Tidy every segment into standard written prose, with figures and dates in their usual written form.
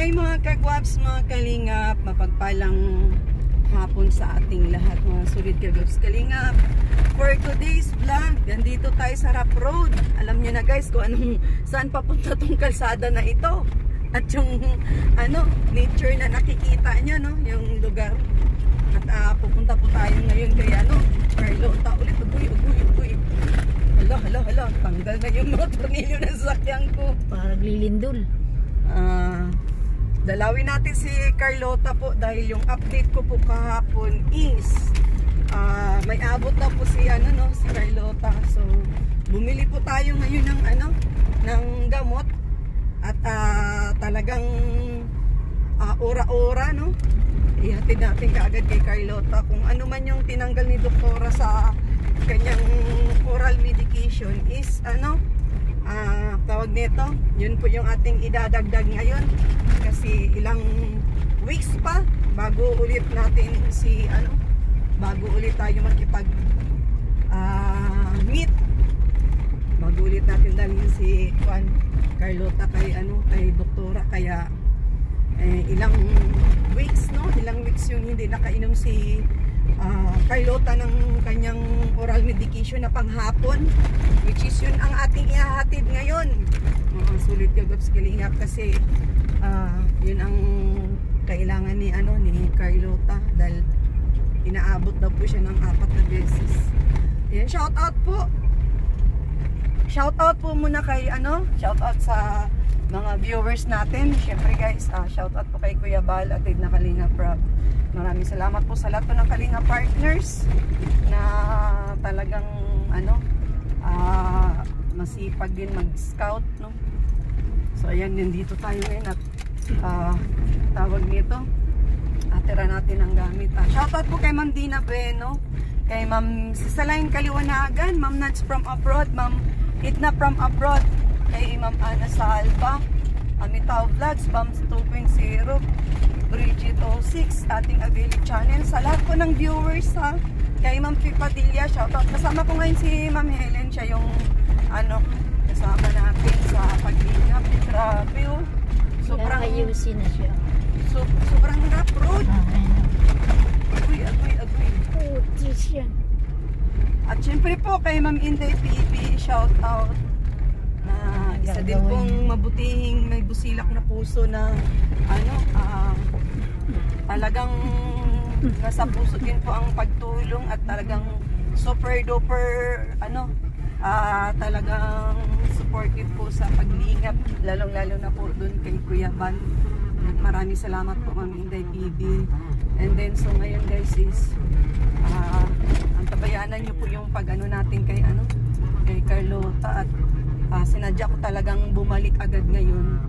Hi mga kagwaps, mga kalingap, mapagpalang hapon sa ating lahat mga sulit kagwaps kalingap. For today's vlog, nandito tayo sa Rough Road. Alam niyo na guys kung saan papunta tong kalsada na ito. At yung nature na nakikita niyo, no, yung lugar. At pupunta po tayo ngayon kay Carlota ulit. Uy. Hala, tanggal na yung mga tornilyo ng sasakyan ko. Parang lilindol. Dalawin natin si Carlota po dahil yung update ko po kahapon is may abot na po si si Carlota. So bumili po tayo ngayon ng gamot at talagang ora-ora, no, ihatid natin kaagad kay Carlota kung ano man yung tinanggal ni doktora sa kanyang oral medication is tawag nito, yun po yung ating idadagdag ngayon kasi ilang weeks pa bago ulit natin bago ulit tayo makipag meet, bago ulit natin dalhin si Carlota kay doktora. Kaya ilang weeks yung hindi nakainom si Carlota ng kanyang oral medication na panghapon, which is yun ang ating ihahatid ngayon. Sulit kagwaps kalingap kasi yun ang kailangan ni Carlota dahil inaabot daw po siya ng 4 na beses. Yan, shout out po muna kay shout out sa mga viewers natin. Syempre guys, shout out po kay Kuya Bal at na Kalinga Prab. Maraming salamat po sa lahat ng Kalinga partners na talagang masipag din mag-scout, no. So ayan, dito tayo ngayon at tawag nito, atira natin ang gamit. Shoutout po kay Ma'am Dina Bueno, kay Ma'am Sisalain Kaliwanagan, Ma'am Nats from abroad, Ma'am Itna from abroad, kay Ma'am Ana Salva, Amitaw Vlogs, Bams 2.0, Bridget 06, ating Avili channel. Sa lahat po ng viewers, kay Ma'am Pipadilla, shoutout. Kasama ko ngayon si Ma'am Helen, siya yung kasama natin sa paglingap. Grabe, sobrang ayusin na siya. Sobrang rough road. Agoy. Yan. At syempre po kay Ma'am Inday PB, shoutout. Isa din pong mabutihing may busilak na puso na talagang nasa puso din po ang pagtulong at talagang super duper talagang supportive po sa paglingap, lalong-lalo na po dun kay Kuya Ban. Maraming salamat po Ma'am Inday PB. And then so ngayon guys is ang tabayanan nyo po yung natin kay Carlota at sinadya ko talagang bumalik agad ngayon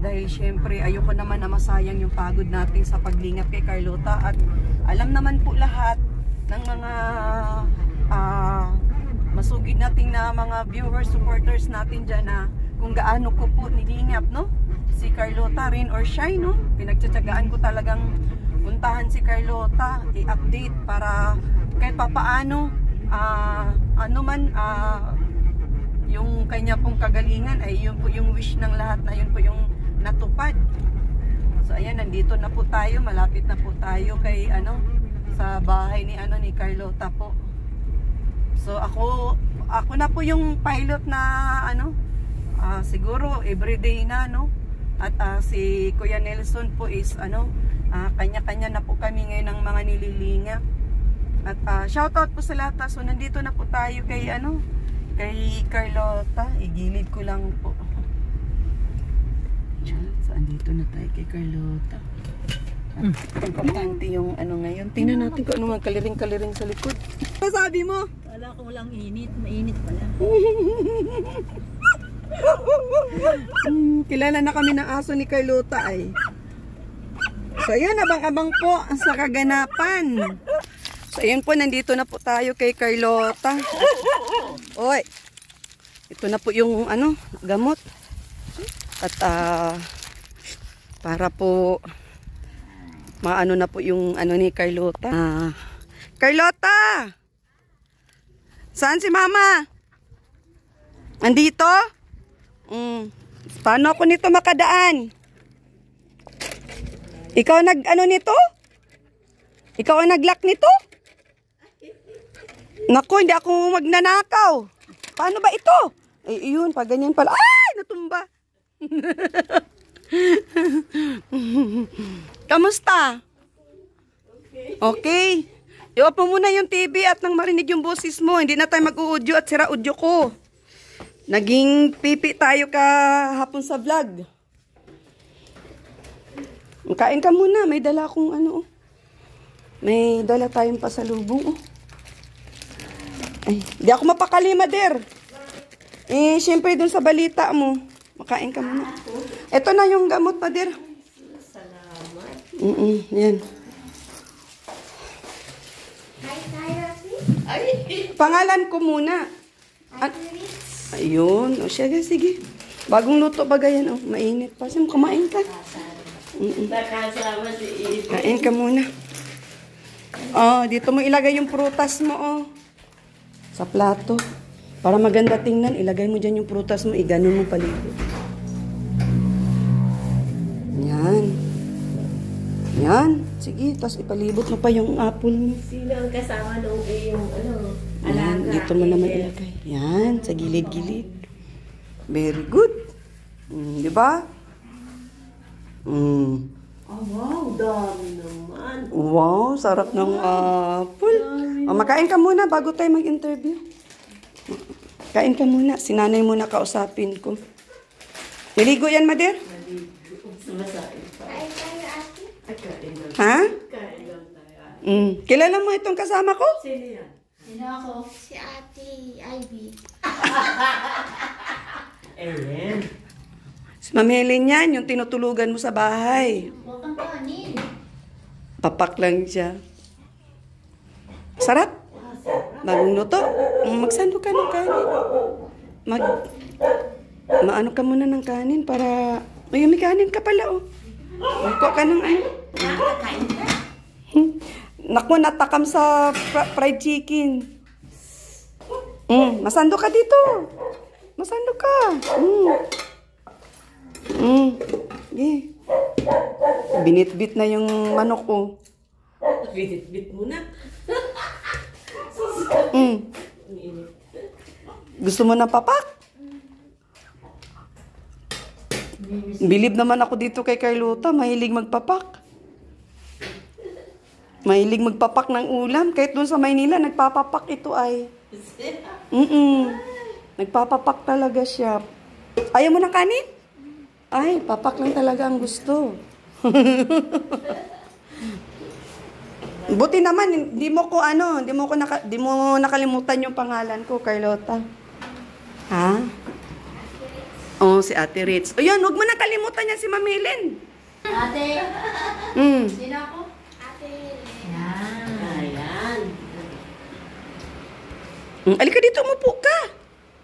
dahil syempre ayoko naman na masayang yung pagod natin sa paglingap kay Carlota. At alam naman po lahat ng mga masugid nating na mga viewers, supporters natin dyan na kung gaano ko po nilingap, no, si Carlota, rain or shine, no. Pinagtsatsagaan ko talagang puntahan si Carlota, i-update para kahit papaano yung kanya pong kagalingan ay yun po yung wish ng lahat, na yun po yung natupad. So ayan, nandito na po tayo, malapit na po tayo kay sa bahay ni Carlota po. So ako na po yung pilot na siguro everyday na, no. At si Kuya Nelson po is kanya-kanya na po kami ngayon ng mga nililinga. At shoutout po sa lahat. So nandito na po tayo kay kay Carlota. Igilid ko lang po. So andito na tayo kay Carlota. Importante yung ngayon. Tingnan natin kung ano mga kaliring-kaliring sa likod. Ano sabi mo? Wala ko walang init. Mainit pala. Kilala na kami ng aso ni Carlota ay. So ayun, abang-abang po sa kaganapan. So ayun po, nandito na po tayo kay Carlota. Oy, ito na po yung gamot. At para po maano na po yung ni Carlota. Carlota! Saan si Mama? Andito? Paano ako nito makadaan? Ikaw nag-ano nito? Ikaw ang nag-lock nito? Naku, hindi ako magnanakaw. Paano ba ito? Eh, yun, pag ganyan pala. Ay, natumba. Kamusta? Okay. I-off mo muna yung TV at nang marinig yung boses mo. Hindi na tayo mag-audio at sira audio ko. Naging pipi tayo kahapon sa vlog. Kain ka muna. May dala akong ano. May dala tayong pasalubong. Ay, di ako mapakali, Mader. Eh, syempre dun sa balita mo. Makain ka muna. Ito na yung gamot, Mader. Salamat. Yan. Pangalan ko muna. Ayun. O siya, sige. Bagong luto ba ganyan? Oh, mainit pa. Saan kumain ka? Kain ka muna. Oh, dito mo ilagay yung prutas mo, oh. Sa plato. Para maganda tingnan, ilagay mo dyan yung prutas mo, iganon mo palito. Yan. Yan. Sige, tapos ipalibot mo pa yung apple mo. Sino ang kasama nung yung Yan, dito mo naman ilagay. Yan, sa gilid-gilid. Very good. Di ba? Oh, wow, dami naman. Wow, sarap ng apple. O, makain ka muna bago tayo mag-interview. Kain ka muna. Sinanay muna kausapin ko. Niligo yan, Mader? Ha? Kilala mo itong kasama ko? Sino yan? Sino ako? Si Ate Ivy. Ellen. Si Ma'am Helen yan, yung tinutulugan mo sa bahay. Huwag kang kanin. Papak lang siya. Sarap. Bagong luto. Magsando ka ng kanin. Maano ka muna ng kanin para... Ay, may kanin ka pala, oh. Magkuha ka ng ano. Nakakain ka? Naku, natakam sa fried chicken. Masando ka dito. Masando ka. Yeah. Binit-bit na yung manok ko. Bit-bit mo na. Gusto mo na papak? Bilib naman ako dito kay Carlota. Mahilig magpapak. Mahilig magpapak ng ulam. Kahit doon sa Maynila, nagpapapak ito ay. Nagpapapak talaga siya. Ayaw mo ng kanin? Ay, papak lang talaga ang gusto. Buti naman, hindi mo nakalimutan yung pangalan ko, Carlota. Ha? Oh, si Ate Ritz. O yan, huwag mo nakalimutan yan si Ma'am Helen. Ate. Sino ako? Ate. Ayan. Alika dito, umupo ka.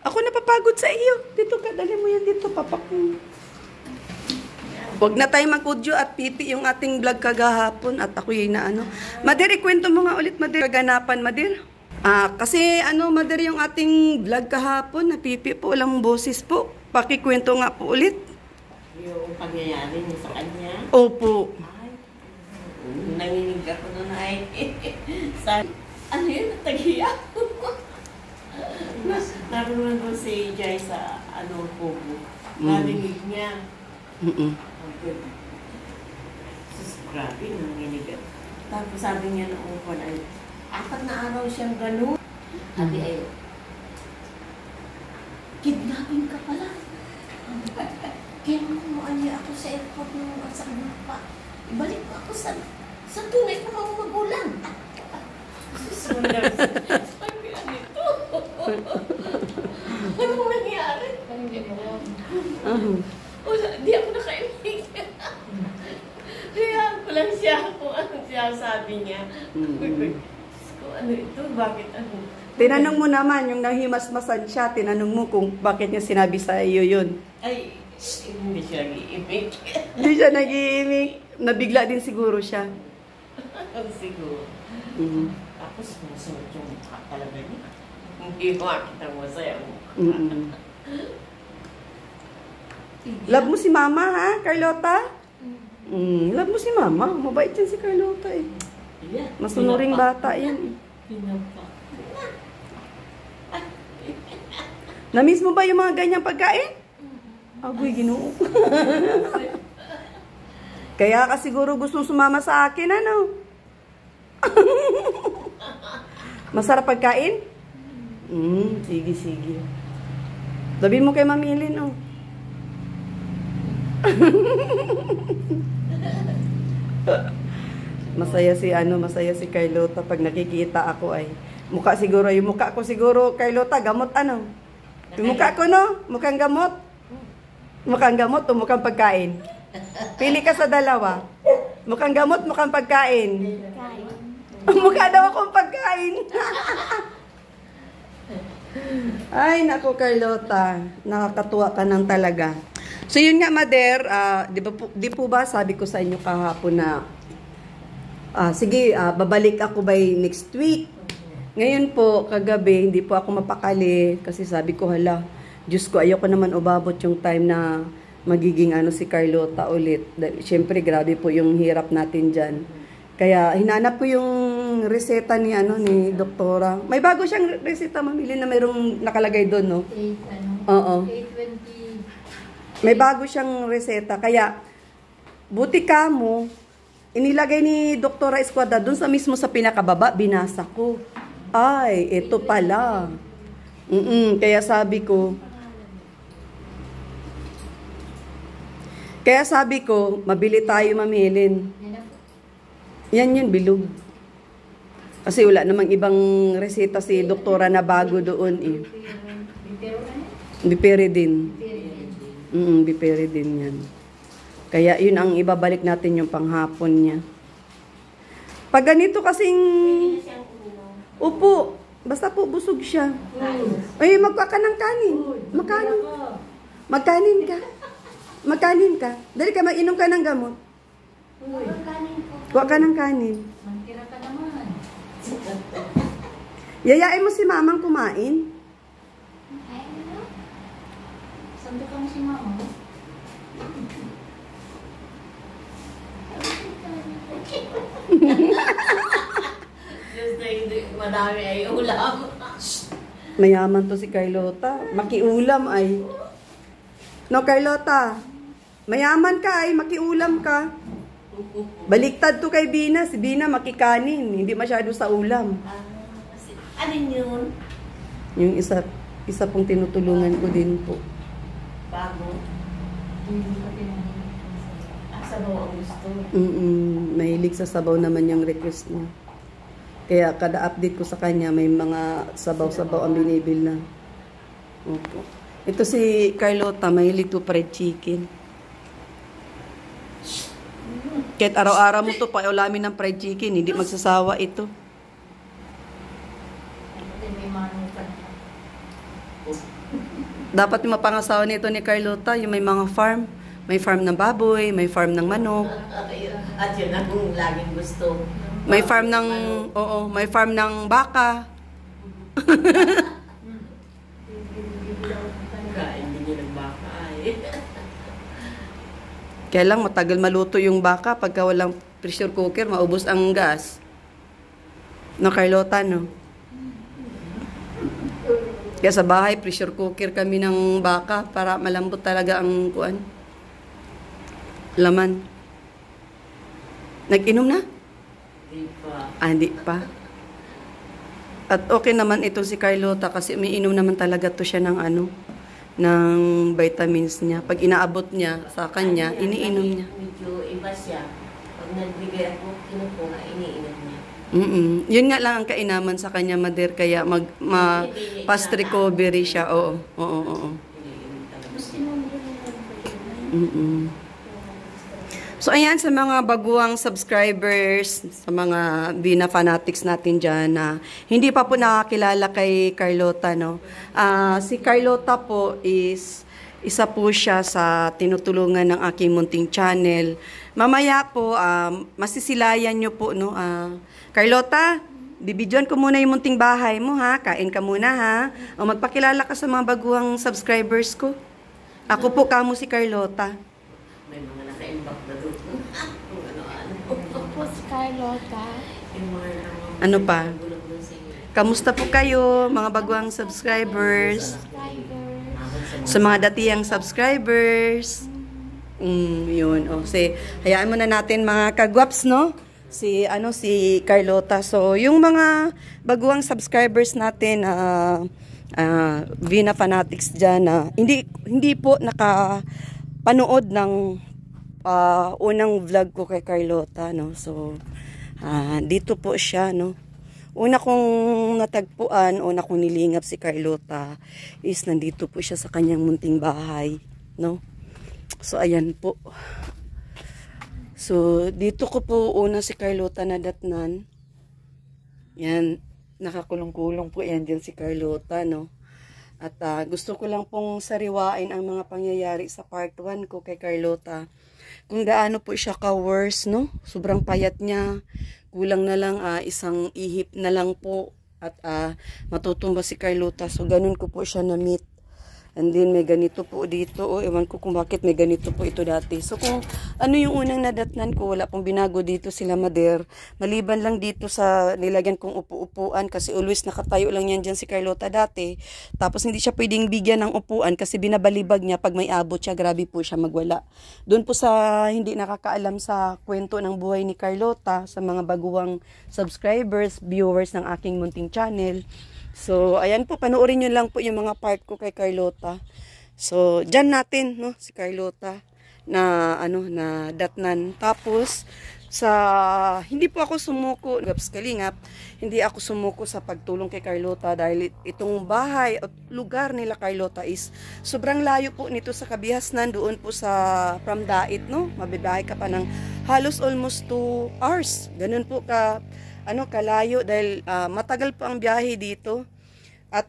Ako napapagod sa iyo. Dito ka, dali mo yan dito, papak mo. Huwag na tayo mag-audio at pipi yung ating vlog kagahapon at ako yung naano. Mader, ikwento mo nga ulit, Mader. Kaganapan, Mader. Kasi Mader, yung ating vlog kahapon, na pipi po, walang boses po. Pakikwento nga po ulit. Yung pangyayari niya sa kanya. Opo. Ay, nanginig ako nun ay. Ano yun? Natagiya. Naroon ko si Jai sa Kubo. Narinig niya. Sus, grabe, nanginig. Tapos sabi niya noong upan ay, 4 na araw siyang gano'n. Sabi ay, kidnapping ka pala. Kinukuhaan niya ako sa airport nung sa pa. Ibalik mo ako sa tunay ko mga magulang. Sabi ano ito? Anong nangyari? Hindi mo ko. Di ako nakainig. Kaya ko lang siya kung anong siya sabi niya. Ano ito? Bakit ano? Tinanong mo naman, yung nahimasmasan siya, tinanong mo kung bakit niya sinabi sa iyo yun. Ay, hindi siya nag-iimik. Hindi siya nag-iimik. Nabigla din siguro siya. Siguro. Tapos masunod yung mukha talaga niya. Hindi makita mo sa'yo ang mukha. Love mo si Mama, ha, Carlota? Love mo si mama. Mabait yan si Carlota eh. Yeah. Masunuring bata yan. Pinapa. Namiss mo ba yung mga ganyang pagkain? Agoy, Ginoo. Kaya ka siguro gustong sumama sa akin, ano? Masarap pagkain? Sige, sige. Sabihin mo kay Mamilin, oh. Masaya si Carlota pag nakikita ako ay. Yung mukha ko siguro, Carlota, gamot ano? Yung mukha ko, no? Mukhang gamot. Mukhang gamot o mukhang pagkain? Pili ka sa dalawa. Mukhang gamot, mukhang pagkain. Mukha daw akong pagkain. Ay, naku, Carlota. Nakakatuwa ka nang talaga. So, yun nga, Mader. Di po ba sabi ko sa inyo kahapon na sige, babalik ako by next week. Ngayon po, kagabi, hindi po ako mapakali kasi sabi ko, hala, Diyos ko, ayoko naman ubabot yung time na magiging si Carlota ulit. Siyempre, grabe po yung hirap natin dyan. Kaya, hinanap ko yung reseta ni doktora. May bago siyang reseta, Mamili, na mayroong nakalagay doon, no? Oo. 820. May bago siyang reseta. Kaya, buti ka mo, inilagay ni Doktora Esquadra doon mismo sa pinakababa, binasa ko. Ay, ito pala. Kaya sabi ko, mabili tayo, Mamilin. Yan yun, bilog. Kasi wala namang ibang reseta si doktora na bago doon eh. Biperidin. Biperidin yan. Kaya yun ang ibabalik natin yung panghapon niya. Pag ganito kasing... Upo. Basta po busog siya. Ay, magkuha ka ng kanin. Magkanin ka. Magkanin ka. Dali ka, mag-inom ka ng gamot. Kuha ka ng kanin. Mangkira ka naman. Yayain mo si mamang kumain. Ay, ano? Sando ka mo si mama. Just like, madami ay ulam. Mayaman to si Carlota. Makiulam ay. No, Carlota. Mayaman ka ay, makiulam ka. Baliktad to kay Bina. Si Bina makikanin. Hindi masyado sa ulam. Ano yun? Yung isa pong tinutulungan ko din po. Bago. Sabaw ang gusto. Mahilig sa sabaw naman yung request niya. Kaya kada update ko sa kanya, may mga sabaw-sabaw ang binibil na. Opo. Ito si Carlota, mahilig to fried chicken. Kahit araw-araw mo to paulamin ng fried chicken, hindi magsasawa ito. May manong ka. Dapat yung mapangasawa nito ni Carlota, yung may mga farm. May farm ng baboy, may farm ng manok. At yun ang laging gusto. May farm ng, may farm ng baka. Kain din yung nagbaka ay. Kaya lang matagal maluto yung baka pagka walang pressure cooker, maubos ang gas. No, Carlota, no? Kaya sa bahay, pressure cooker kami ng baka para malambot talaga ang kuan. Laman. Nag-inom na? Di pa. Hindi pa. At okay naman ito si Carlota kasi umiinom naman talaga to siya ng ng vitamins niya. Pag inaabot niya sa kanya, iniinom niya. Medyo iba siya. Pag nagbigay ako, kinukuha, iniinom niya. Yun nga lang ang kainaman sa kanya, Mader, kaya fast recovery siya. Oo. Iniinom talaga. So, ayan, sa mga baguang subscribers, sa mga Bina fanatics natin dyan na hindi pa po nakakilala kay Carlota, no? Si Carlota po is isa po siya sa tinutulungan ng aking munting channel. Mamaya po, masisilayan nyo po, no? Carlota, bibidyoan ko muna yung munting bahay mo, ha? Kain ka muna, ha? O magpakilala ka sa mga baguang subscribers ko. Ako po kamo si Carlota. May mga naka-invite timbak na doon. Kung ano-ano. Po si Carlota. Yung mga Ano pa? bulog doon sa inyo. Kamusta po kayo, mga baguang subscribers? Sa mga datiyang subscribers. Yun. O, hayaan muna natin mga kagwaps, no? Si Carlota. So, yung mga baguang subscribers natin, Vina Fanatics dyan, hindi po nakapanood ng unang vlog ko kay Carlota, no? So, dito po siya, no? Una kong natagpuan, una kong nilingap si Carlota is nandito po siya sa kanyang munting bahay, no? So, ayan po. So, dito ko po una si Carlota nadatnan. Yan, nakakulong-kulong po yan dyan si Carlota, no? At gusto ko lang pong sariwain ang mga pangyayari sa part 1 ko kay Carlota. Kung gaano po siya ka-worse, no? Sobrang payat niya. Kulang na lang, isang ihip na lang po. At matutumba si Carlota. So, ganun ko po siya na-meet. And then, may ganito po dito. Ewan ko kung bakit may ganito po ito dati. So, kung ano yung unang nadatnan ko, wala pong binago dito sila Mader. Maliban lang dito sa nilagyan kong upu-upuan kasi always nakatayo lang yan dyan si Carlota dati. Tapos, hindi siya pwedeng bigyan ng upuan kasi binabalibag niya pag may abot siya. Grabe po siya magwala. Doon po sa hindi nakakaalam sa kwento ng buhay ni Carlota, sa mga baguang subscribers, viewers ng aking munting channel. So, ayan po, panoorin nyo lang po yung mga part ko kay Carlota. So, dyan natin, no, si Carlota na, na datnan. Tapos, hindi po ako sumuko, Gaps Kalingap, hindi ako sumuko sa pagtulong kay Carlota dahil itong bahay at lugar nila Carlota is sobrang layo po nito sa Kabihasnan, doon po sa from Dait, no? Mabibiyahe ka pa ng halos almost 2 hours. Ganun po kalayo dahil matagal po ang biyahe dito. At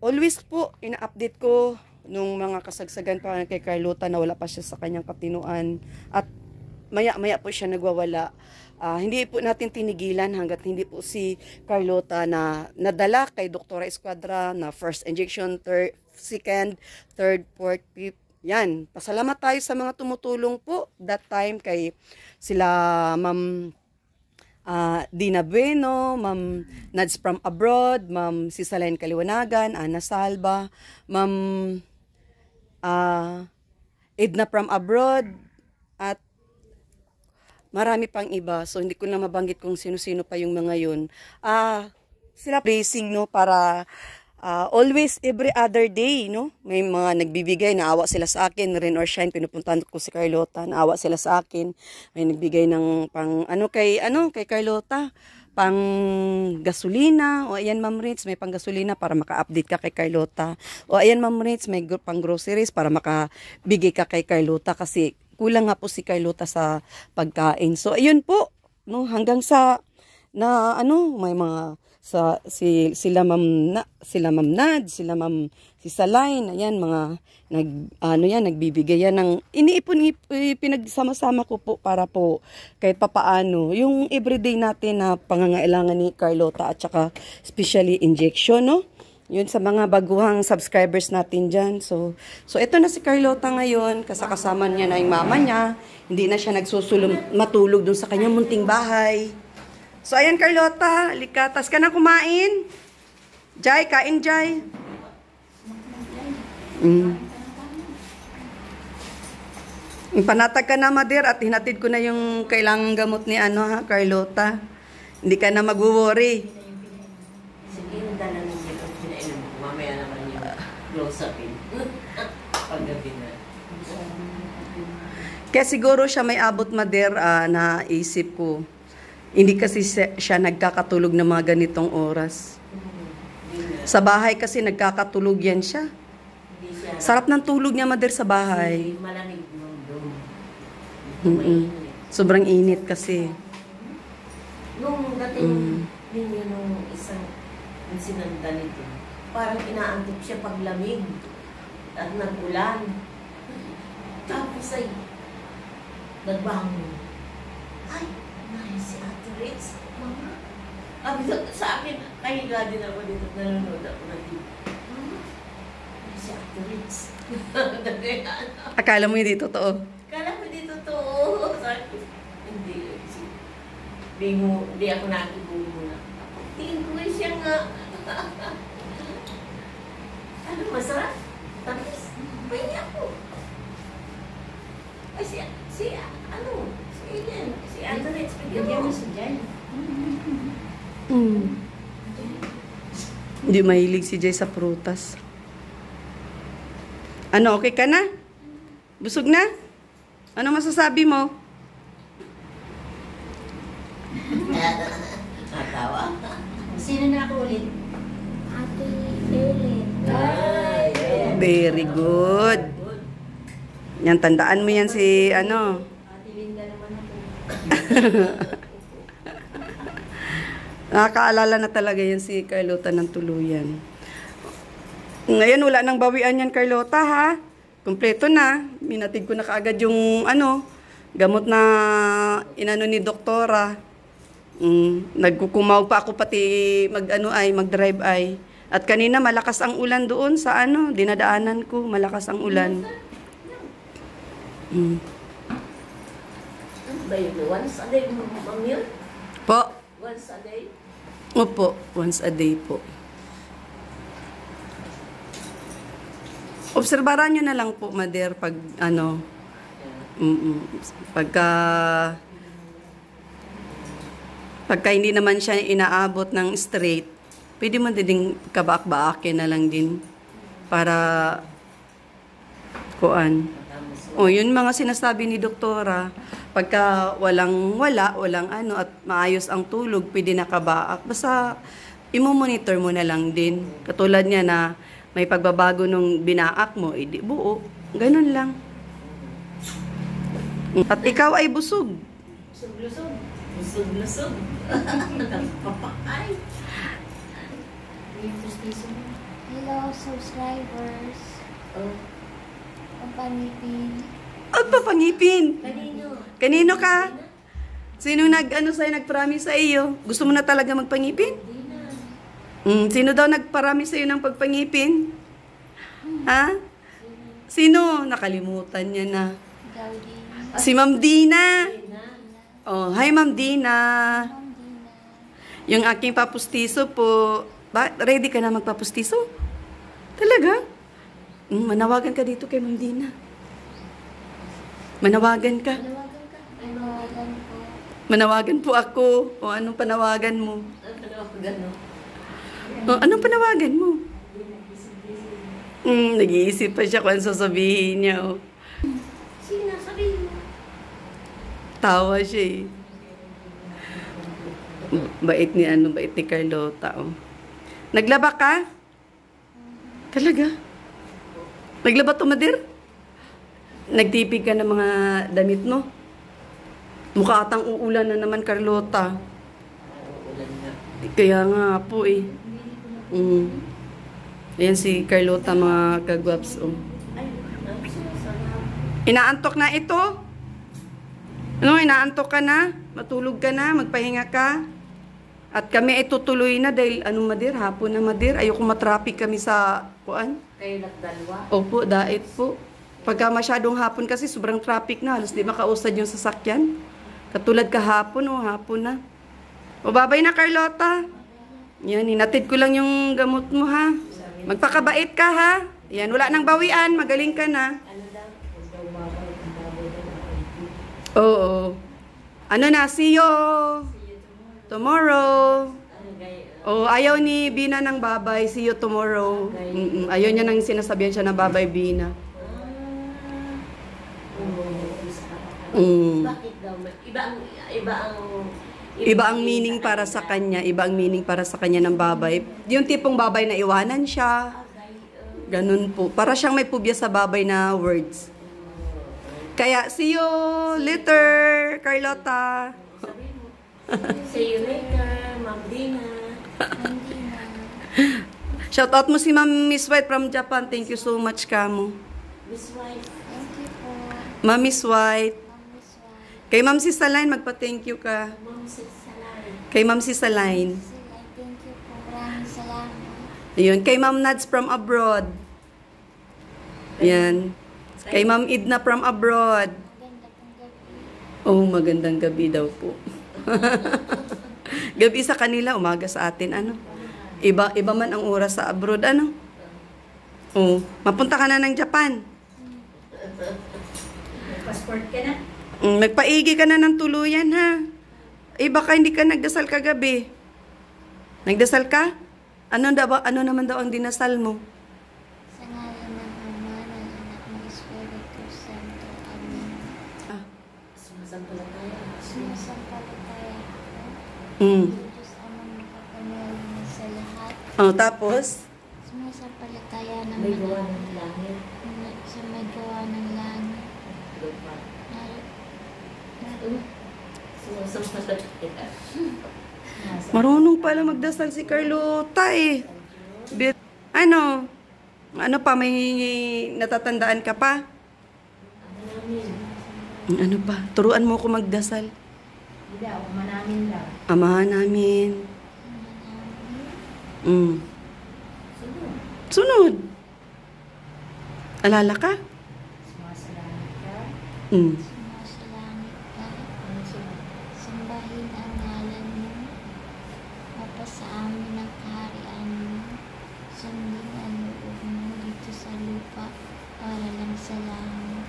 always po ina-update ko nung mga kasagsagan pa kay Carlota na wala pa siya sa kanyang katinuan. At maya-maya po siya nagwawala. Hindi po natin tinigilan hanggat hindi po si Carlota na nadala kay Dr. Esquadra na first injection, second, third, fourth, fifth. Yan. Pasalamat tayo sa mga tumutulong po that time kay sila Ma'am Dina Bueno, Ma'am Nads from Abroad, Ma'am Sisalain Kaliwanagan, Ana Salva, Ma'am Edna from Abroad, at marami pang iba. So, hindi ko na mabanggit kung sino-sino pa yung mga yun. Sila blessing, no, para always every other day, no, may mga nagbibigay, naawa sila sa akin, rain or shine, pinupuntahan ko si Carlota, naawa sila sa akin, may nagbigay ng pang kay Carlota, pang gasolina. O ayan Ma'am Ritz, may pang gasolina para maka-update ka kay Carlota. O ayan Ma'am Ritz, may pang groceries para makabigay ka kay Carlota kasi kulang nga po si Carlota sa pagkain. So ayun po, no, hanggang sa may mga sila Ma'am Nad, sila Ma'am Sisalain, ayan mga nagbibigay yan ng iniipon, pinagsama-sama ko po para po kahit papaano yung everyday natin na pangangailangan ni Carlota at saka especially injection, no? Yun sa mga baguhang subscribers natin dyan. So ito na si Carlota ngayon, kasama niya na yung mama niya, hindi na siya matulog dun sa kanyang munting bahay. So, ayan Carlota, likatas ka na kumain. Jai, kain Jai. Panatag ka na Mader at hinatid ko na yung kailangang gamot ni Carlota. Hindi ka na mag-worry. Sige, dala ng dito. Pinainom ko. Mamaya naman yung close-upin. Paggabi na. Kaya siguro siya may abot Mader na isip ko. Hindi kasi siya nagkakatulog ng mga ganitong oras. Sa bahay kasi nagkakatulog yan siya. Sarap ng tulog niya Mader sa bahay. Malamig doon. Sobrang init kasi. Nung dating nung isang sinanda nito, parang inaantok siya paglamig at nag-ulan. Tapos ay nagbangon. Ay, si Ate Ritz, Mama. Sa akin, kahiga din ako dito, nanonood ako na dito. Mama, si Ate Ritz. Akala mo hindi totoo? Kala Di ako nakibumuna. Tingin ko siya nga. Ano, masarap? Tapos, pahingi ako. Ay, si Eden, si Antoinette, bigyan mo si Jen. Hindi mahilig si Jay sa prutas. Ano, okay ka na? Busog na? Ano masasabi mo? Natawa. Sino na ako ulit? Ate Ellen. Very good. Yan, tandaan mo yan si, ano. Ate Linda naman ako. Nakakaalala na talaga yan si Carlota ng tuluyan. Ngayon, wala nang bawian yan, Carlota, ha? Kompleto na. Minatid ko na kaagad yung, ano, gamot na inano ni doktora. Nagkukumaw pa ako pati mag-drive ay. At kanina malakas ang ulan doon sa ano, dinadaanan ko, malakas ang ulan. Ba yun? Once a day, ma'am yun? Po. Once a day? Opo, once a day po. Obserbaran nyo na lang po, Mader, pag ano, pagka hindi naman siya inaabot ng straight, pwede mo din kabaak-baakin na lang din para kuan. O, yun mga sinasabi ni doktora, pagka walang ano at maayos ang tulog, pwede nakabaak. Basta imo-monitor mo na lang din. Katulad niya na may pagbabago nung binaak mo, edi buo. Ganun lang. At ikaw ay busog. Busog-lusog. Busog-lusog. Papakay. Hello, subscribers. Ang pangipin. At papangipin. Kanino? Kanino ka? Sino nag-promise sa iyo? Gusto mo na talaga magpangipin? Sino daw nagparami sa iyo ng pagpangipin? Ha? Sino? Nakalimutan niya na. Gaudi. Si Ma'am Dina. Oh, hi Ma'am Dina. Yung aking papustiso po. Ready ka na magpapustiso? Talaga? Manawagan ka dito kay Ma'am Dina. Manawagan ka. Manawagan po. Manawagan po ako. O anong panawagan mo? Gano'n. O anong panawagan mo? Nag-iisip pa siya kung ano sasabihin niya. Oh. Sino? Sabihin mo. Tawa siya eh. Bait ni Carlota. Oh. Naglaba ka? Talaga? Naglaba to, Mader? Nagtipig ka ng mga damit, no? Mukha atang uulan na naman, Carlota. Ulan nga. Kaya nga po eh. Ayan si Carlota, mga kagwaps. Oh. Ay, sarap. Inaantok na ito? Ano, inaantok ka na? Matulog ka na? Magpahinga ka? At kami ay tutuloy na dahil, Mader? Hapon na, Mader. Ayoko matraffic kami sa, kuan? Kayo nagdalwa. Opo, dait po. Pagka masyadong hapon kasi, sobrang traffic na. Halos di makausad yung sasakyan. Katulad kahapon, hapon na. O, babay na, Carlota. Yan, hinatid ko lang yung gamot mo, ha? Magpakabait ka, ha? Yan, wala nang bawian. Magaling ka na. Ano daw? Huwag daw babay. Ang baboy daw ako. Oo. Ano na, see you tomorrow. Ano gaya? Oh, ayaw ni Bina ng babay. See you tomorrow. Ayaw niya nang sinasabihan siya na babay, Bina. Bakit daw? Iba ang Meaning para sa kanya. Iba ang meaning para sa kanya ng babay. Yung tipong babay na iwanan siya. Ganun po. Para siyang may pubya sa babay na words. Kaya, see you later, Carlota. See you later, Ma'am Dina. Shout out mo si Miss White from Japan. Thank you so much, Kamo. Miss White. Thank you po. Miss White. Miss White. Kay Ma'am Sisaline, magpa-thank you ka. Ma'am Sisaline. Kay Ma'am Sisaline. Thank you po. Maraming salamat. Ayun. Kay Ma'am Nads from abroad. Yan. Kay Ma'am Idna from abroad. Maganda pong gabi. Oh, magandang gabi daw po. Gabi sa kanila, umaga sa atin, ano? Iba man ang oras sa abroad, ano? Oh, mapunta ka na ng Japan. Passport ka na? Nagpaigi ka na ng tuluyan, ha? Baka hindi ka nagdasal kagabi. Nagdasal ka? Ano naman daw ang dinasal mo? Sa ngalan ng Ama, ng Anak, ng Espiritu Santo. Amen. Sumasampalataya. Sumasampalataya ako. Mm. Diyos Amang makapangyarihan sa lahat. Oh, tapos? Sumasampalataya ng May gawa ng langit. sa may gawa ng langit. Lupa. Na- Sumasampalataya. Marunong pala magdasal si Carlota, eh. Ano? Ano pa? May natatandaan ka pa? Ano pa? Turuan mo ko magdasal. Hindi daw, manamin daw. Amahan namin. Sunod. Alala ka? Sumasalangit ka. Sumasalangit ka. Sambahin ang ngalan mo. Mapasa amin ang kaharian mo. Sundin ang loob mo dito sa lupa para lang sa langit.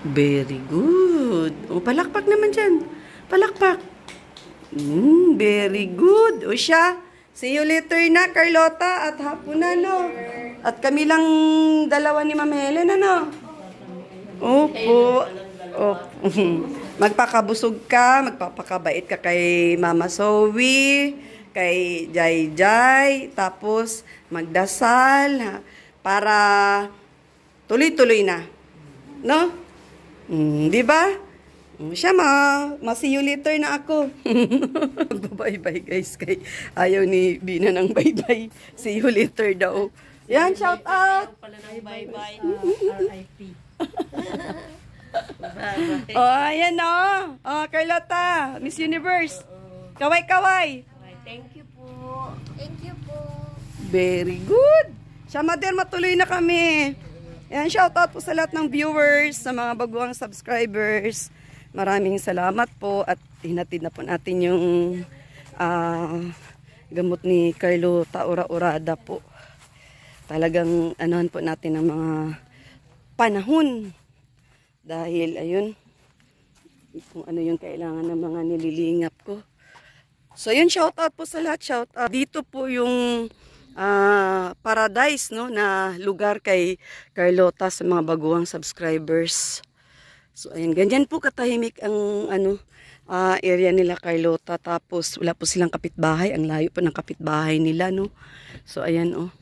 Very good. O, palakpak naman dyan. Palakpak. Very good. O siya, see you later na, Carlota. At hapon na, no? At kami lang dalawa ni Ma'am Helen, ano? Opo. Opo. Magpakabusog ka, magpapakabait ka kay Mama Zoe, kay Jai Jai, tapos magdasal, ha, para tuloy-tuloy na. No? Di ba? Siya, ma-see you later na ako. Bye-bye guys. Kay ayaw ni Bina ng bye-bye. See you later daw. Yan, shout out. Bye-bye. RIP. Oh, ayan o. Oh, Carlota, Miss Universe. Kaway-kaway. Thank you po. Thank you po. Very good. Siya, Mader, matuloy na kami. Yan, shout out po sa lahat ng viewers, sa mga baguang subscribers. Maraming salamat po at hinatid na po natin yung gamot ni Carlota Ura-Urada po. Talagang anuhan po natin ang mga panahon. Dahil ayun, kung ano yung kailangan ng mga nililingap ko. So yun, shout out po sa lahat. Shout out. Dito po yung paradise, no, na lugar kay Carlota sa mga baguang subscribers. So, ayan, ganyan po katahimik ang area nila, Carlota. Tapos, wala po silang kapitbahay. Ang layo po ng kapitbahay nila, no. So, ayan, oh.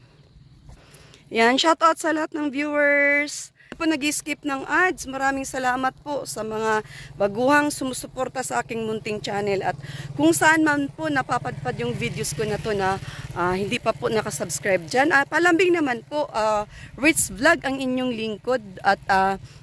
Yan, shout out sa lahat ng viewers. Po nag-skip ng ads. Maraming salamat po sa mga baguhang sumusuporta sa aking munting channel. At kung saan man po napapadpad yung videos ko na to na hindi pa po nakasubscribe dyan. Palambing naman po, Rich Vlog ang inyong lingkod. At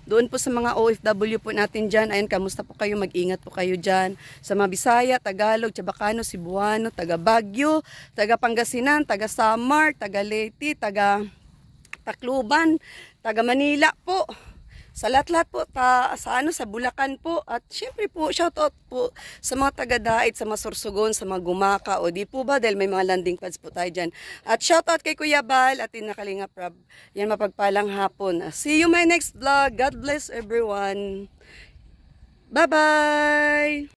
doon po sa mga OFW po natin dyan. Ayun, kamusta po kayo? Mag-ingat po kayo dyan. Sa mga Bisaya, Tagalog, Chabacano, Cebuano, taga Baguio, taga Pangasinan, taga Samar, taga Leyte, taga Tacloban, taga Manila po. Sa lahat-lahat po, sa Bulacan po. At syempre po, shoutout po sa mga taga-Dait, sa mga Sorsogon, sa mga Gumaka. O di po ba, dahil may mga landing pads po tayo dyan. At shoutout kay Kuya Bal at Tinakalinga Prab. Yan, mapagpalang hapon. See you my next vlog. God bless everyone. Bye-bye!